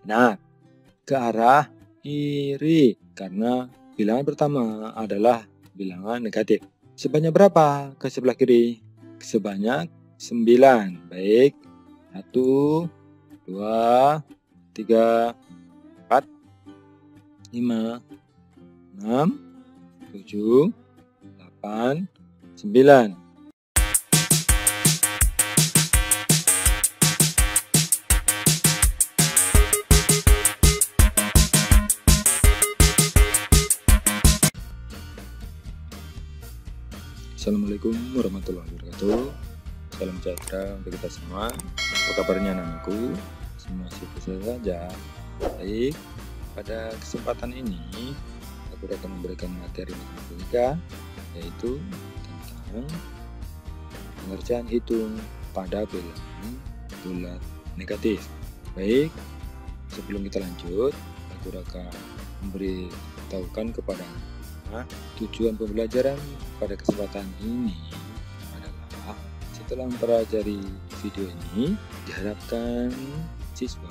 Nah, ke arah kiri karena bilangan pertama adalah bilangan negatif. Sebanyak berapa ke sebelah kiri? Sebanyak 9. Baik. 1, 2, 3, 4, 5, 6, 7, 8, 9. Assalamualaikum warahmatullahi wabarakatuh. Salam sejahtera untuk kita semua. Apa kabarnya anak-anakku? Semua sehat saja. Baik, pada kesempatan ini aku akan memberikan materi matematika, yaitu tentang pengerjaan hitung pada bilangan bulat negatif. Baik, sebelum kita lanjut, aku akan memberitahukan kepada tujuan pembelajaran pada kesempatan ini adalah setelah mempelajari video ini, diharapkan siswa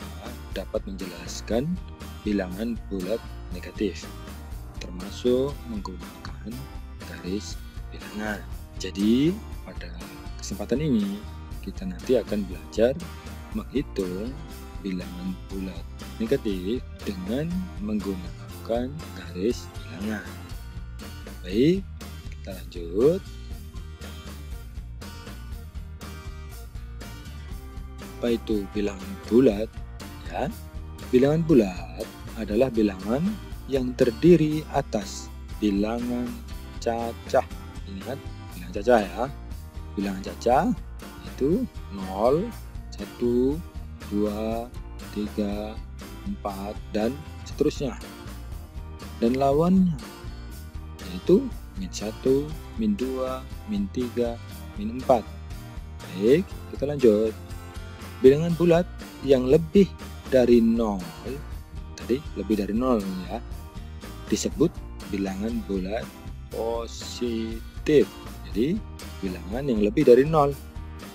dapat menjelaskan bilangan bulat negatif, termasuk menggunakan garis bilangan. Jadi, pada kesempatan ini, kita nanti akan belajar menghitung bilangan bulat negatif dengan menggunakan garis bilangan. Baik, kita lanjut. Apa itu bilangan bulat? Ya, bilangan bulat adalah bilangan yang terdiri atas bilangan cacah. Ingat, bilangan cacah ya. Bilangan cacah itu 0, 1, 2, 3, 4, dan seterusnya. Dan lawannya yaitu -1, -2, -3, -4. Baik, kita lanjut. Bilangan bulat yang lebih dari 0, tadi lebih dari 0 ya, disebut bilangan bulat positif. Jadi bilangan yang lebih dari 0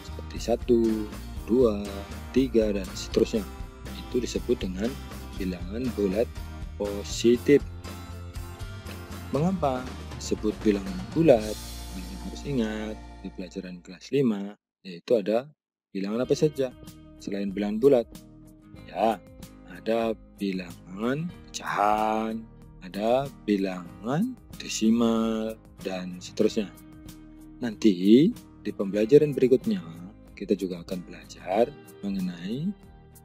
seperti 1, 2, 3, dan seterusnya, itu disebut dengan bilangan bulat positif. Mengapa disebut bilangan bulat? Kalian harus ingat di pelajaran kelas 5, yaitu ada bilangan apa saja selain bilangan bulat. Ya, ada bilangan pecahan, ada bilangan desimal, dan seterusnya. Nanti di pembelajaran berikutnya kita juga akan belajar mengenai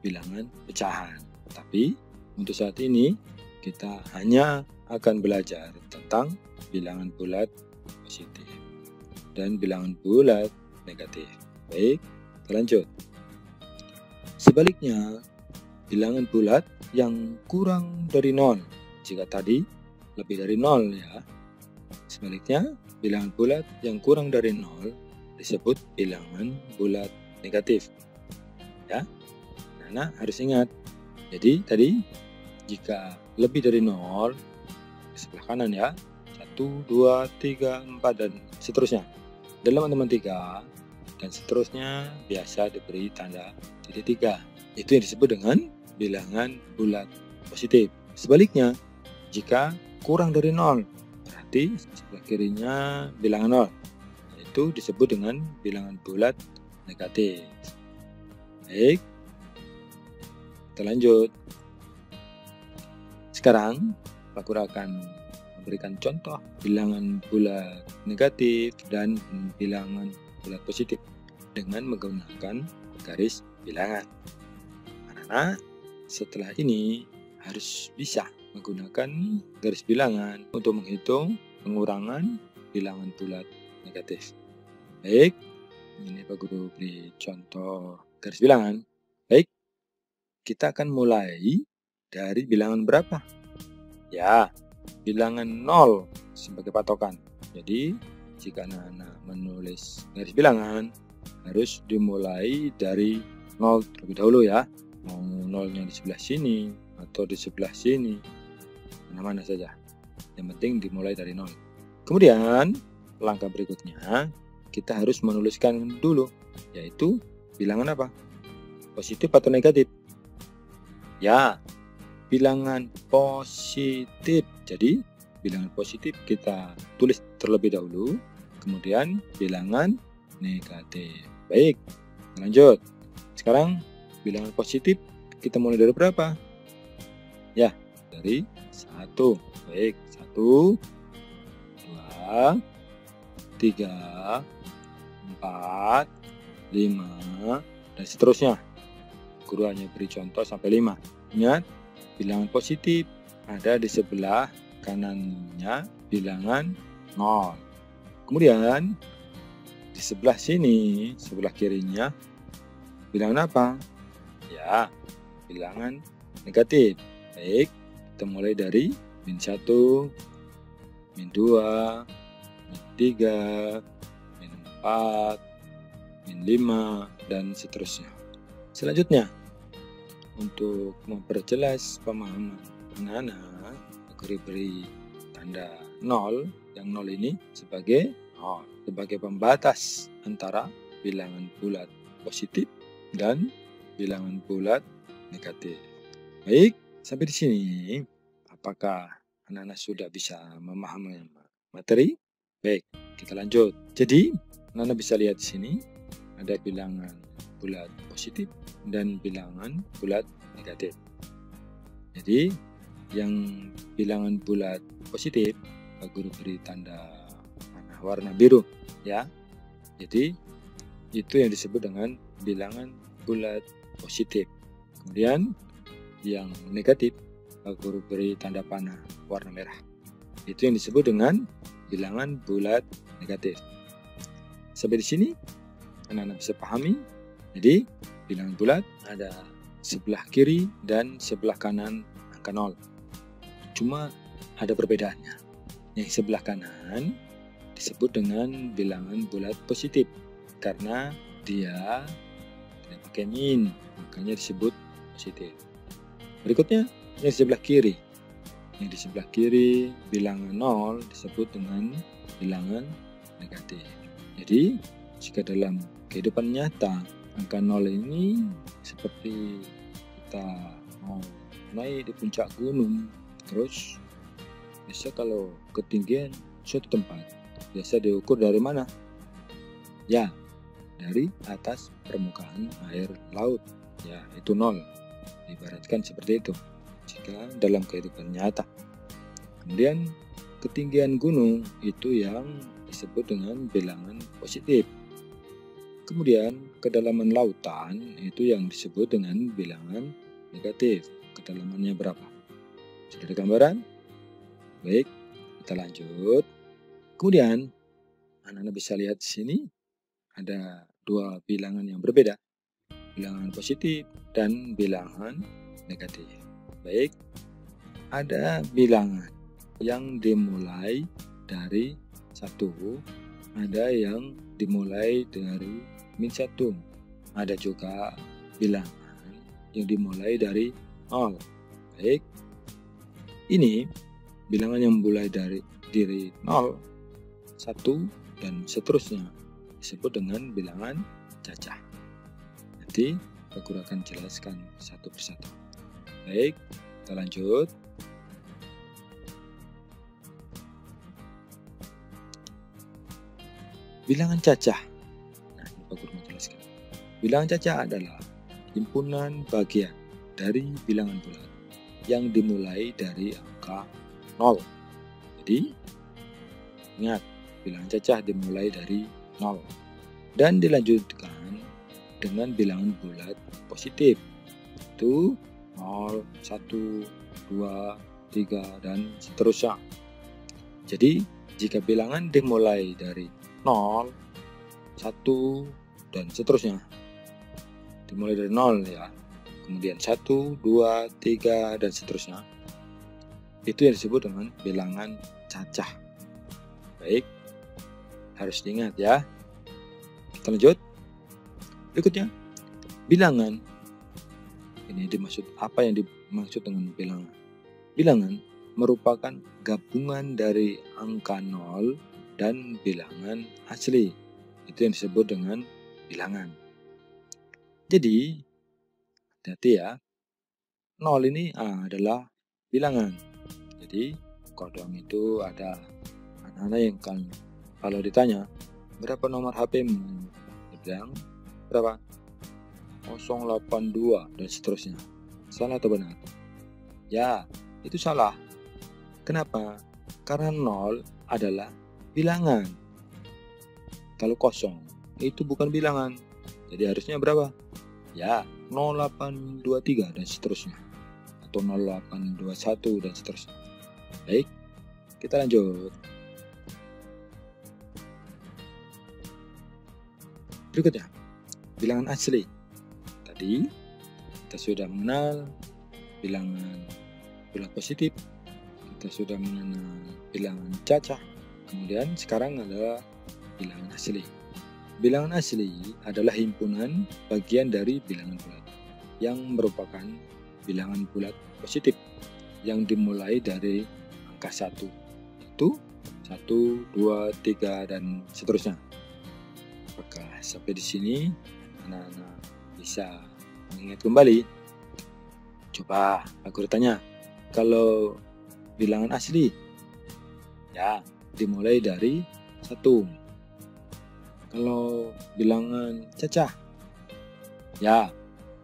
bilangan pecahan. Tapi untuk saat ini kita hanya akan belajar tentang bilangan bulat positif dan bilangan bulat negatif. Baik, kita lanjut. Sebaliknya, bilangan bulat yang kurang dari 0. Jika tadi lebih dari 0 ya. Sebaliknya, bilangan bulat yang kurang dari 0 disebut bilangan bulat negatif. Ya, Nana harus ingat. Jadi tadi jika lebih dari 0, sebelah kanan ya, 1, 2, 3, 4, dan seterusnya. Dalam matematika dan seterusnya biasa diberi tanda titik 3. Itu yang disebut dengan bilangan bulat positif. Sebaliknya, jika kurang dari 0, berarti sebelah kirinya bilangan 0. Itu disebut dengan bilangan bulat negatif. Baik, kita lanjut. Sekarang aku akan memberikan contoh bilangan bulat negatif dan bilangan bulat positif dengan menggunakan garis bilangan. Anak-anak, setelah ini harus bisa menggunakan garis bilangan untuk menghitung pengurangan bilangan bulat negatif. Baik, ini Pak Guru beri contoh garis bilangan. Baik, kita akan mulai dari bilangan berapa? Ya, bilangan 0 sebagai patokan. Jadi, jika anak-anak menulis garis bilangan, harus dimulai dari 0 terlebih dahulu ya. Mau 0-nya di sebelah sini atau di sebelah sini, mana-mana saja. Yang penting dimulai dari 0. Kemudian, langkah berikutnya, kita harus menuliskan dulu, yaitu bilangan apa? Positif atau negatif? Ya, bilangan positif. Jadi, bilangan positif kita tulis terlebih dahulu, kemudian bilangan negatif. Baik, lanjut. Sekarang bilangan positif kita mulai dari berapa? Ya, dari 1. Baik, 1, 2, 3, 4, 5, dan seterusnya. Guru hanya beri contoh sampai 5. Ingat, bilangan positif ada di sebelah kanannya bilangan 0. Kemudian di sebelah sini, sebelah kirinya bilangan apa? Ya, bilangan negatif. Baik, kita mulai dari -1, -2, -3, -4, -5, dan seterusnya. Selanjutnya, untuk memperjelas pemahaman anak-anak, aku beri tanda 0, yang 0 ini sebagai pembatas antara bilangan bulat positif dan bilangan bulat negatif. Baik, sampai di sini apakah anak-anak sudah bisa memahami materi? Baik, kita lanjut. Jadi, anak-anak bisa lihat di sini ada bilangan bulat positif dan bilangan bulat negatif. Jadi, yang bilangan bulat positif, guru beri tanda warna biru, ya. Jadi, itu yang disebut dengan bilangan bulat positif. Kemudian, yang negatif, guru beri tanda panah warna merah. Itu yang disebut dengan bilangan bulat negatif. Sampai di sini, anak-anak bisa pahami. Jadi, bilangan bulat ada sebelah kiri dan sebelah kanan angka 0. Cuma ada perbedaannya. Yang sebelah kanan disebut dengan bilangan bulat positif karena dia tidak pakai min, makanya disebut positif. Berikutnya, yang di sebelah kiri. Yang di sebelah kiri bilangan 0 disebut dengan bilangan negatif. Jadi, jika dalam kehidupan nyata angka 0 ini seperti kita mau naik di puncak gunung, terus biasa kalau ketinggian suatu tempat biasa diukur dari mana? Ya, dari atas permukaan air laut. Ya, itu 0. Diibaratkan seperti itu jika dalam kehidupan nyata. Kemudian ketinggian gunung itu yang disebut dengan bilangan positif. Kemudian kedalaman lautan itu yang disebut dengan bilangan negatif. Kedalamannya berapa? Sudah ada gambaran? Baik, kita lanjut. Kemudian anak-anak bisa lihat di sini ada dua bilangan yang berbeda, bilangan positif dan bilangan negatif. Baik, ada bilangan yang dimulai dari 1, ada yang dimulai dari -1. Ada juga bilangan yang dimulai dari 0. Baik, ini bilangan yang mulai dari 0, 1, dan seterusnya disebut dengan bilangan cacah. Nanti aku akan jelaskan satu persatu. Baik, kita lanjut. Bilangan cacah. Nah, ini aku mau jelaskan. Bilangan cacah adalah himpunan bagian dari bilangan bulat yang dimulai dari angka 0. Jadi, ingat, bilangan cacah dimulai dari 0 dan dilanjutkan dengan bilangan bulat positif. Itu 0, 1, 2, 3, dan seterusnya. Jadi, jika bilangan dimulai dari 0, 1, dan seterusnya. Dimulai dari 0 ya. Kemudian 1, 2, 3, dan seterusnya. Itu yang disebut dengan bilangan cacah. Baik, harus diingat ya. Kita lanjut. Berikutnya, bilangan. Ini dimaksud apa yang dimaksud dengan bilangan? Bilangan merupakan gabungan dari angka 0 dan bilangan asli. Itu yang disebut dengan bilangan. Jadi, hati-hati ya. 0 ini adalah bilangan. Jadi kodam itu ada anak-anak yang kalau ditanya berapa nomor HP-mu, dia bilang berapa? 082 dan seterusnya. Salah atau benar? Ya, itu salah. Kenapa? Karena 0 adalah bilangan. Kalau kosong itu bukan bilangan. Jadi harusnya berapa? Ya, 0823 dan seterusnya. Atau 0821 dan seterusnya. Baik, kita lanjut. Berikutnya, bilangan asli. Tadi kita sudah mengenal bilangan bulat positif, kita sudah mengenal bilangan cacah, kemudian sekarang adalah bilangan asli. Bilangan asli adalah himpunan bagian dari bilangan bulat yang merupakan bilangan bulat positif yang dimulai dari angka 1, yaitu 1, 2, 3, dan seterusnya. Apakah sampai di sini anak-anak bisa mengingat kembali? Coba aku tanya, kalau bilangan asli, ya dimulai dari 1. Kalau bilangan cacah, ya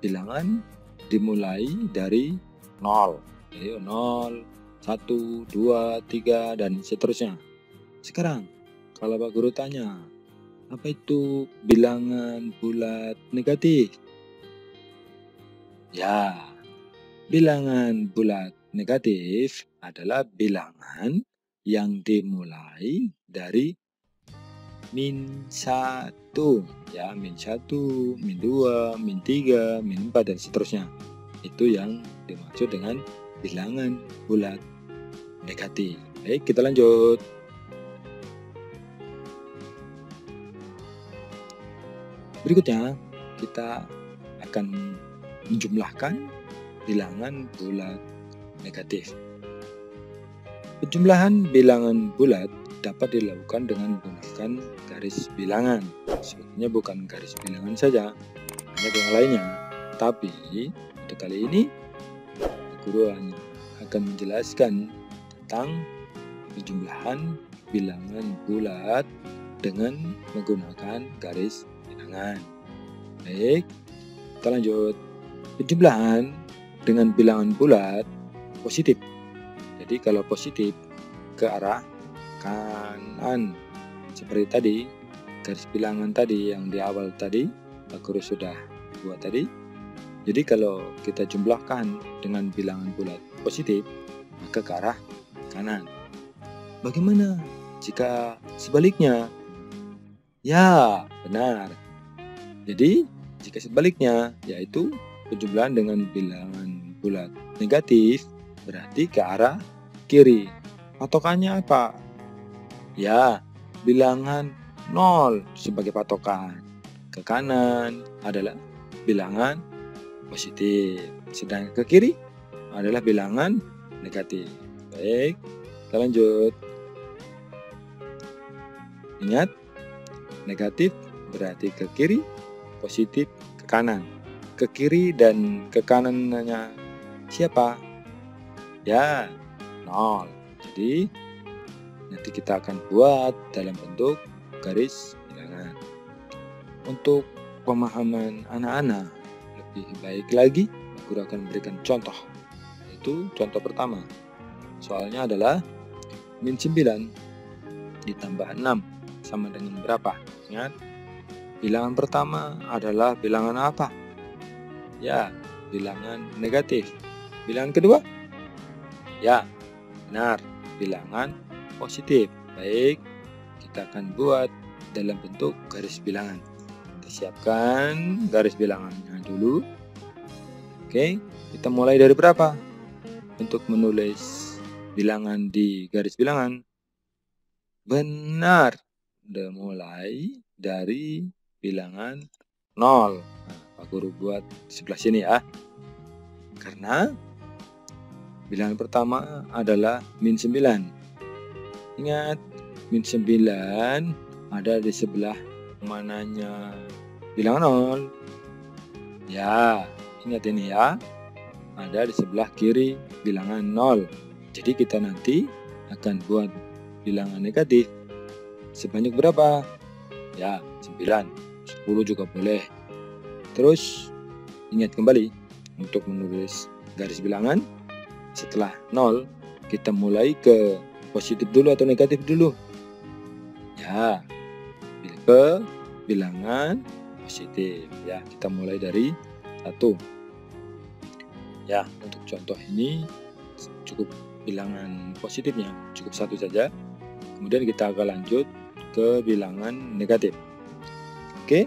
bilangan dimulai dari 0. Jadi 0, 1, 2, 3, dan seterusnya. Sekarang, kalau Pak Guru tanya, apa itu bilangan bulat negatif? Ya, bilangan bulat negatif adalah bilangan yang dimulai dari -1, ya, -1, -2, -3, -4, dan seterusnya. Itu yang dimaksud dengan bilangan bulat negatif. Baik, kita lanjut. Berikutnya, kita akan menjumlahkan bilangan bulat negatif. Penjumlahan bilangan bulat dapat dilakukan dengan menggunakan garis bilangan. Sebetulnya bukan garis bilangan saja, banyak yang lainnya. Tapi untuk kali ini, Guru hanya akan menjelaskan tentang penjumlahan bilangan bulat dengan menggunakan garis bilangan. Baik, kita lanjut. Penjumlahan dengan bilangan bulat positif. Jadi kalau positif ke arah kanan, seperti tadi garis bilangan tadi yang di awal tadi Pak Guru sudah buat tadi. Jadi kalau kita jumlahkan dengan bilangan bulat positif, maka ke arah kanan. Bagaimana jika sebaliknya? Ya, benar. Jadi jika sebaliknya, yaitu penjumlahan dengan bilangan bulat negatif, berarti ke arah kiri. Patokannya apa? Ya, bilangan 0 sebagai patokan. Ke kanan adalah bilangan positif, sedangkan ke kiri adalah bilangan negatif. Baik, kita lanjut. Ingat, negatif berarti ke kiri, positif ke kanan. Ke kiri dan ke kanannya siapa? Ya, 0. Jadi nanti kita akan buat dalam bentuk garis bilangan. Untuk pemahaman anak-anak lebih baik lagi, Guru akan memberikan contoh. Yaitu contoh pertama. Soalnya adalah -9 ditambah 6 sama dengan berapa? Ingat, bilangan pertama adalah bilangan apa? Ya, bilangan negatif. Bilangan kedua? Ya, benar, bilangan positif. Baik, kita akan buat dalam bentuk garis bilangan. Kita siapkan garis bilangannya dulu. Oke, kita mulai dari berapa? Untuk menulis bilangan di garis bilangan. Benar, udah mulai dari bilangan 0. Nah, Pak Guru buat sebelah sini ya. Karena bilangan pertama adalah -9. Ingat, -9 ada di sebelah mananya bilangan 0. Ya, ingat ini ya. ada di sebelah kiri bilangan 0. Jadi kita nanti akan buat bilangan negatif sebanyak berapa? Ya, 9, 10 juga boleh. Terus ingat kembali untuk menulis garis bilangan setelah 0 kita mulai ke positif dulu atau negatif dulu. Ya, pilih ke bilangan positif. Ya, kita mulai dari 1. Ya, untuk contoh ini cukup bilangan positifnya cukup 1 saja. Kemudian kita akan lanjut ke bilangan negatif. Oke,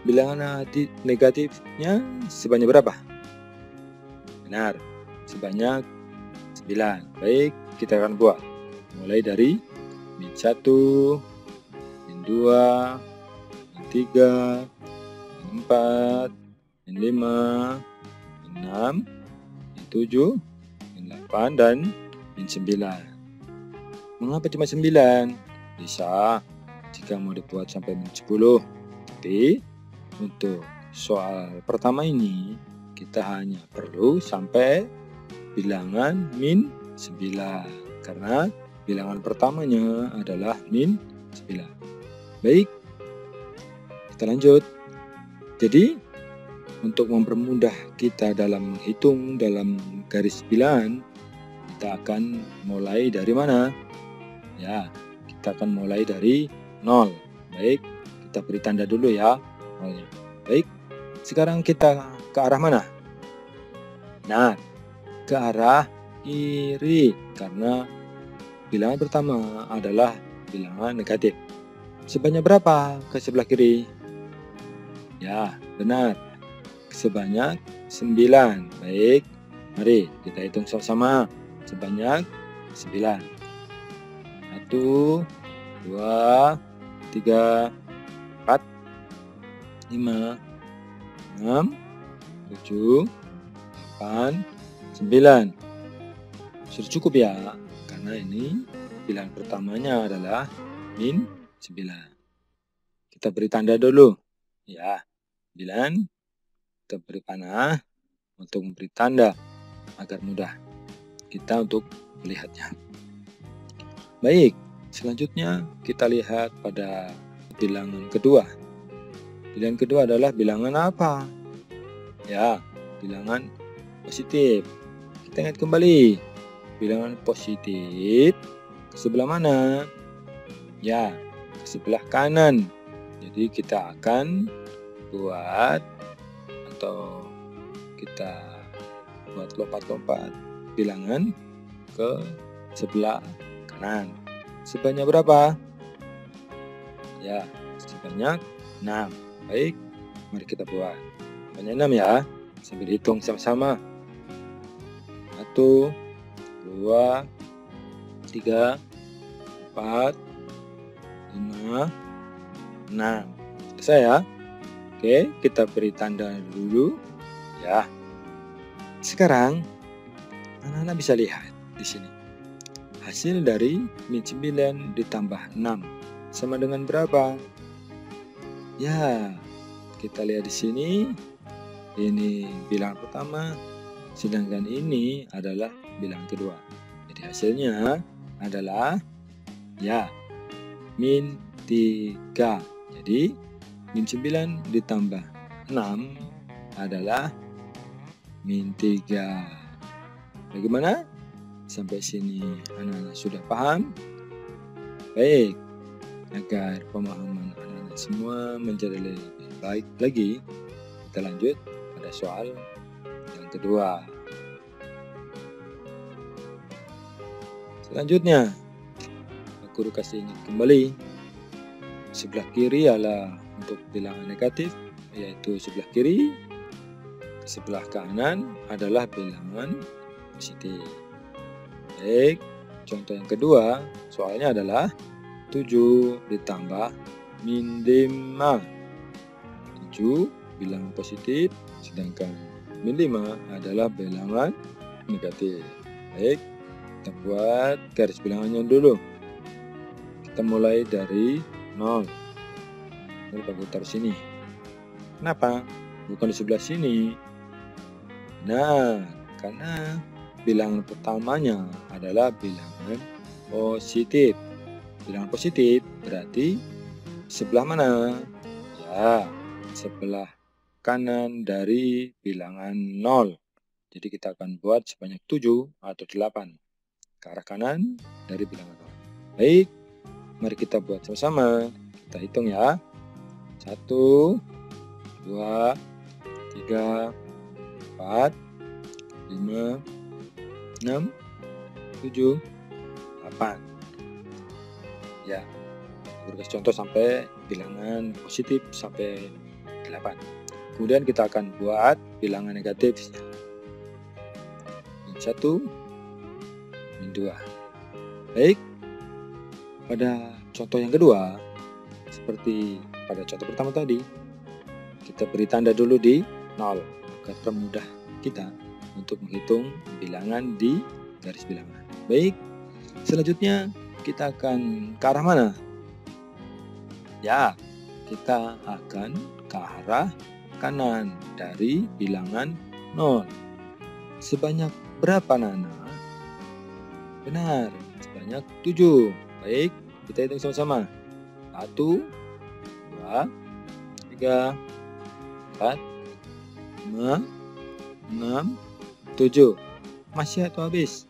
bilangan negatifnya sebanyak berapa? Benar, sebanyak 9. Baik, kita akan buat mulai dari min 1, min 2, min 3, min 4, min 5, min 6, min 7, min 8, dan min 9. Mengapa cuma 9? Bisa jika mau dibuat sampai min 10. Tapi untuk soal pertama ini kita hanya perlu sampai bilangan min 9 karena bilangan pertamanya adalah min 9. Baik, kita lanjut. Jadi untuk mempermudah kita dalam menghitung dalam garis bilangan, kita akan mulai dari mana? Ya, kita akan mulai dari 0. Baik, kita beri tanda dulu ya 0-nya. Baik, sekarang kita ke arah mana? Nah, ke arah kiri karena bilangan pertama adalah bilangan negatif. Sebanyak berapa ke sebelah kiri? Ya, benar. Sebanyak 9. Baik, mari kita hitung sama-sama. Sebanyak 9. 1, 2, 3, 4, 5, 6, 7, 8, 9. Sudah cukup ya, karena ini bilangan pertamanya adalah min 9. Kita beri tanda dulu. Ya, 9. Kita beri panah untuk memberi tanda agar mudah kita untuk melihatnya. Baik, selanjutnya kita lihat pada bilangan kedua. Bilangan kedua adalah bilangan apa? Ya, bilangan positif. Kita ingat kembali, bilangan positif ke sebelah mana? Ya, ke sebelah kanan. Jadi kita akan buat atau kita buat lompat-lompat bilangan ke sebelah kanan. Sebanyak berapa? Ya, sebanyak 6. Baik, mari kita buat. Sebanyak 6 ya. Sambil hitung sama-sama. 1, 2, 3, 4, 5, 6. Selesai ya. Oke, kita beri tanda dulu ya. Sekarang anak-anak bisa lihat di sini. Hasil dari min 9 ditambah 6 sama dengan berapa? Ya, kita lihat di sini. Ini bilangan pertama, sedangkan ini adalah bilangan kedua. Jadi hasilnya adalah ya min 3. Jadi min 9 ditambah 6 adalah min 3. Bagaimana? Sampai sini anak-anak sudah paham? Baik, agar pemahaman anak-anak semua menjadi lebih baik lagi, kita lanjut pada soal yang kedua. Selanjutnya, aku kasih ingat kembali. Sebelah kiri adalah untuk bilangan negatif, yaitu sebelah kiri. Sebelah kanan adalah bilangan positif. Baik, contoh yang kedua, soalnya adalah 7 ditambah min 5. 7 bilangan positif, sedangkan min 5 adalah bilangan negatif. Baik, kita buat garis bilangannya dulu. Kita mulai dari 0. Lalu kita taruh sini. Kenapa? Bukan di sebelah sini. Nah, Karena bilangan pertamanya adalah bilangan positif. Bilangan positif berarti sebelah mana? Ya, sebelah kanan dari bilangan 0. Jadi kita akan buat sebanyak 7 atau 8 ke arah kanan dari bilangan 0. Baik, mari kita buat sama-sama. Kita hitung ya. 1, 2, 3, 4, 5, 6, 7, 8. Ya, aku kasih contoh sampai bilangan positif sampai 8. Kemudian kita akan buat bilangan negatif. Min 1, min 2. Baik, pada contoh yang kedua, seperti pada contoh pertama tadi, kita beri tanda dulu di 0 agar permudah kita untuk menghitung bilangan di garis bilangan. Baik, selanjutnya kita akan ke arah mana? Ya, kita akan ke arah kanan dari bilangan 0. Sebanyak berapa, Nana? Benar, sebanyak 7. Baik, kita hitung sama-sama. 1, 2, 3, 4, 5, 6, 7. Masih atau habis?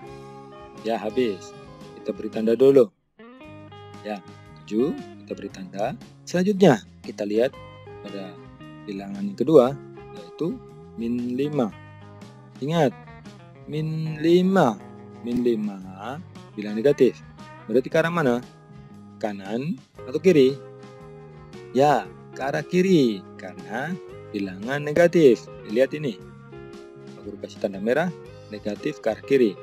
Ya, habis. Kita beri tanda dulu. Ya, 7, kita beri tanda. Selanjutnya, kita lihat pada bilangan yang kedua, yaitu min 5. Ingat, min 5. Min 5 bilang negatif. Berarti ke arah mana? Kanan atau kiri? Ya, ke arah kiri. Karena bilangan negatif. Lihat ini. Aku kasih tanda merah, negatif ke arah kiri.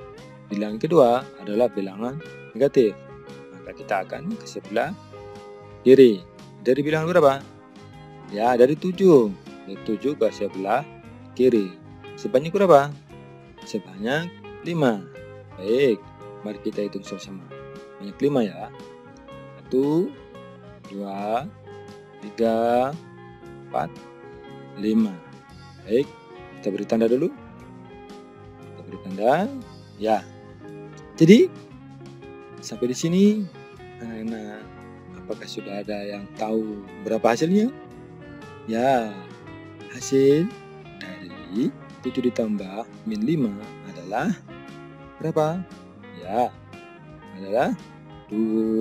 Bilangan kedua adalah bilangan negatif. Maka kita akan ke sebelah kiri. Dari bilangan berapa? Ya, dari 7. Dari 7 ke sebelah kiri. Sebanyak berapa? Sebanyak 5. Baik, mari kita hitung sama-sama. Banyak 5 ya. 1, 2, 3, 4, 5. Baik, kita beri tanda dulu. Kita beri tanda. Ya. Jadi, sampai di sini anak-anak, apakah sudah ada yang tahu berapa hasilnya? Ya, hasil dari 7 ditambah min 5 adalah berapa? Ya, adalah 2.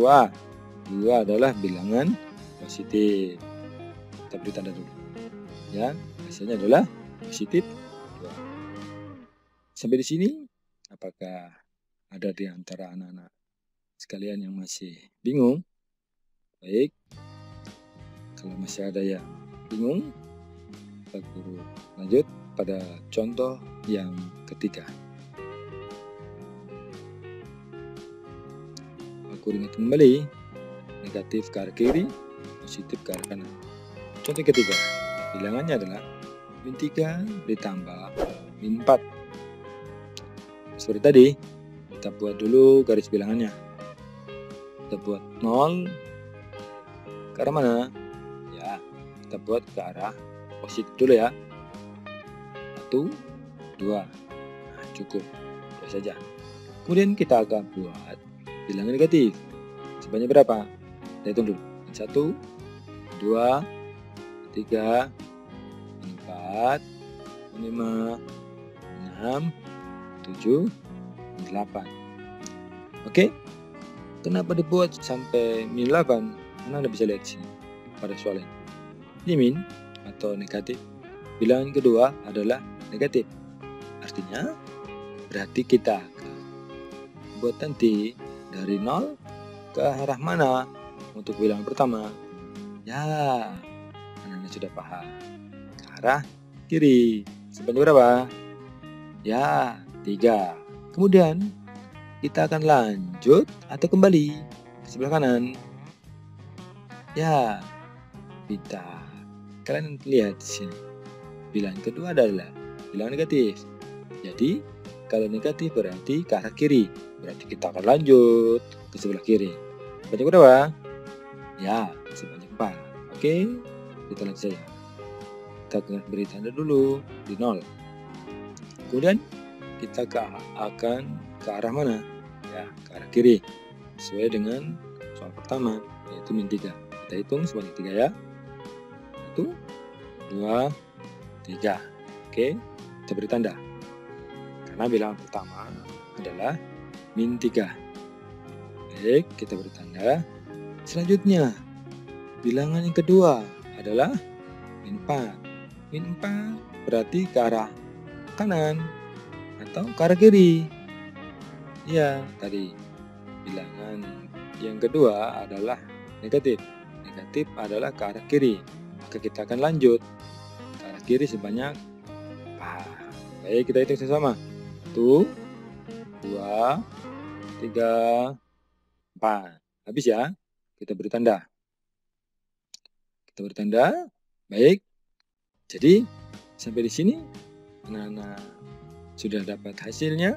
2 adalah bilangan positif. Kita beri tanda dulu. Ya, hasilnya adalah positif 2. Sampai di sini, apakah ada di antara anak-anak sekalian yang masih bingung? Baik, kalau masih ada yang bingung, Pak Guru lanjut pada contoh yang ketiga. Aku ingat kembali, negatif ke arah kiri, positif ke arah kanan. Contoh ketiga, bilangannya adalah min 3 ditambah min 4. Seperti tadi, kita buat dulu garis bilangannya. Kita buat 0 ke arah mana? Ya, kita buat ke arah positif dulu ya. 1, 2. Nah, cukup. Itu saja. Kemudian kita akan buat bilangan negatif. Sebanyak berapa? Kita hitung dulu. 1, 2, 3, 4, 5, 6, 7, 8. Oke? Kenapa dibuat sampai min 8? Anda bisa lihat sini pada soal ini. Ini min atau negatif. Bilangan kedua adalah negatif. Artinya berarti kita akan buat nanti dari 0 ke arah mana untuk bilangan pertama? Ya, anak-anak sudah paham. Ke arah kiri. Sebanyak berapa? Ya, 3. Kemudian kita akan lanjut atau kembali ke sebelah kanan. Ya, kita. Kalian lihat di sini. Bilangan kedua adalah bilangan negatif. Jadi, kalau negatif berarti ke arah kiri. Berarti kita akan lanjut ke sebelah kiri. Sebanyak berapa? Ya, sebanyak 4. Oke, kita lanjut saja. Kita akan beri tanda dulu di 0. Kemudian kita akan ke arah mana? Ya, ke arah kiri. Sesuai dengan soal pertama, yaitu min 3. Kita hitung sebanyak 3 ya. 1, 2, 3. Oke, kita beri tanda. Karena bilangan pertama adalah min 3. Baik, kita beri tanda. Selanjutnya, bilangan yang kedua adalah min 4. Min 4 berarti ke arah kanan atau ke arah kiri. Ya, tadi bilangan yang kedua adalah negatif. Negatif adalah ke arah kiri. Maka kita akan lanjut ke arah kiri sebanyak 4. Baik, kita hitung sama-sama. 1, 2, 3, 4. Habis ya. Kita beri tanda. Kita beri tanda. Baik. Jadi, sampai di sini anak-anak sudah dapat hasilnya.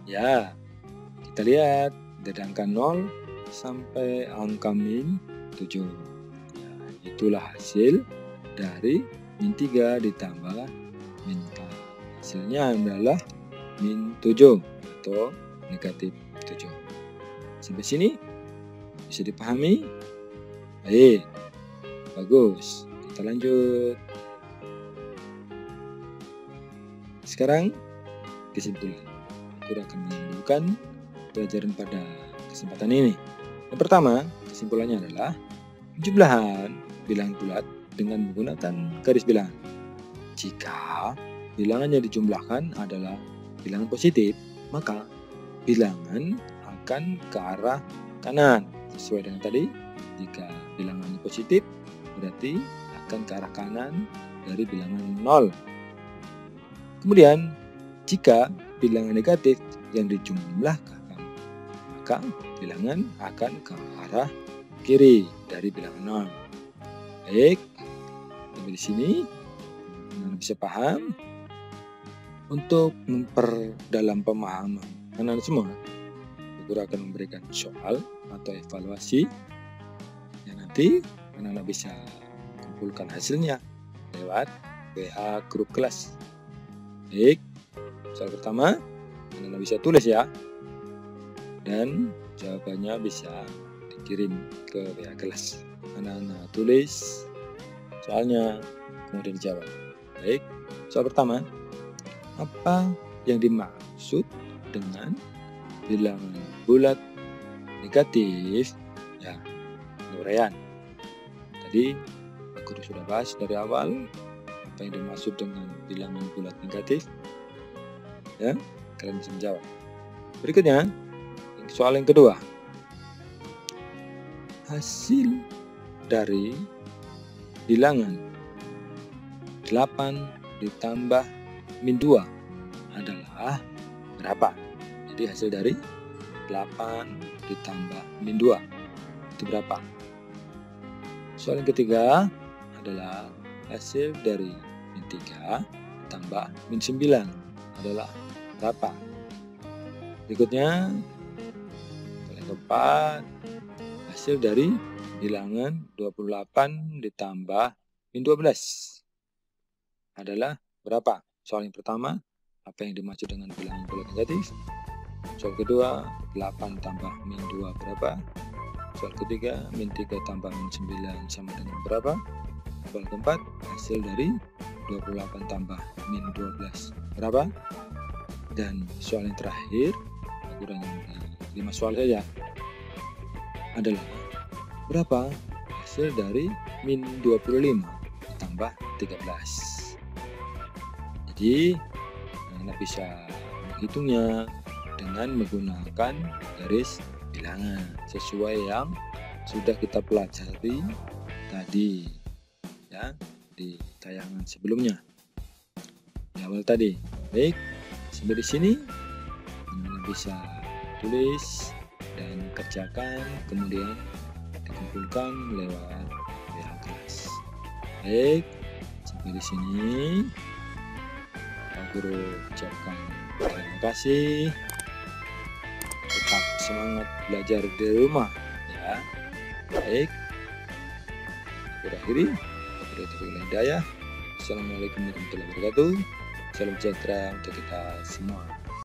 Ya, kita lihat dari angka 0 sampai angka min 7. Ya, itulah hasil dari min 3 ditambah min 4. Hasilnya adalah min 7 atau negatif 7. Sampai sini bisa dipahami? Baik, bagus. Kita lanjut. Sekarang kesimpulan. Aku akan menyimpulkan pelajaran pada kesempatan ini. Yang pertama, kesimpulannya adalah penjumlahan bilangan bulat dengan menggunakan garis bilangan. Jika bilangan yang dijumlahkan adalah bilangan positif, maka bilangan akan ke arah kanan. Sesuai dengan tadi, jika bilangan positif berarti akan ke arah kanan dari bilangan 0. Kemudian, jika bilangan negatif yang dijumlahkan, maka bilangan akan ke arah kiri dari bilangan 0. Baik, sampai di sini bisa paham. Untuk memperdalam pemahaman anak-anak semua, guru akan memberikan soal atau evaluasi yang nanti anak-anak bisa kumpulkan hasilnya lewat WA grup kelas. Baik, soal pertama anak-anak bisa tulis ya, dan jawabannya bisa dikirim ke WA kelas. Anak-anak tulis soalnya kemudian dijawab. Baik, soal pertama, apa yang dimaksud dengan bilangan bulat negatif? Ya, uraian. Tadi aku sudah bahas dari awal apa yang dimaksud dengan bilangan bulat negatif. Ya, kalian bisa menjawab. Berikutnya, soal yang kedua. Hasil dari bilangan 8 ditambah min 2 adalah berapa? Jadi hasil dari 8 ditambah min 2 itu berapa? Soal yang ketiga adalah hasil dari min 3 ditambah min 9 adalah berapa? Berikutnya, soal yang keempat, hasil dari bilangan 28 ditambah min 12 adalah berapa? Soal yang pertama, apa yang dimaksud dengan bilangan bulat negatif? Soal kedua, 8 tambah min 2 berapa? Soal ketiga, min 3 tambah min 9 sama dengan berapa? Soal keempat, hasil dari 28 tambah min 12 berapa? Dan soal yang terakhir, kurang 5 soal saja, adalah berapa hasil dari min 25 ditambah 13. Jadi, anak bisa menghitungnya dengan menggunakan garis bilangan sesuai yang sudah kita pelajari tadi ya di tayangan sebelumnya di awal tadi. Baik, sampai di sini anak bisa tulis dan kerjakan, kemudian dikumpulkan lewat WA kelas. Baik, sampai di sini Pak Guru ucapkan terima kasih. Tetap semangat belajar di rumah ya. Baik, akhiri. Assalamualaikum warahmatullahi wabarakatuh. Salam sejahtera untuk kita semua.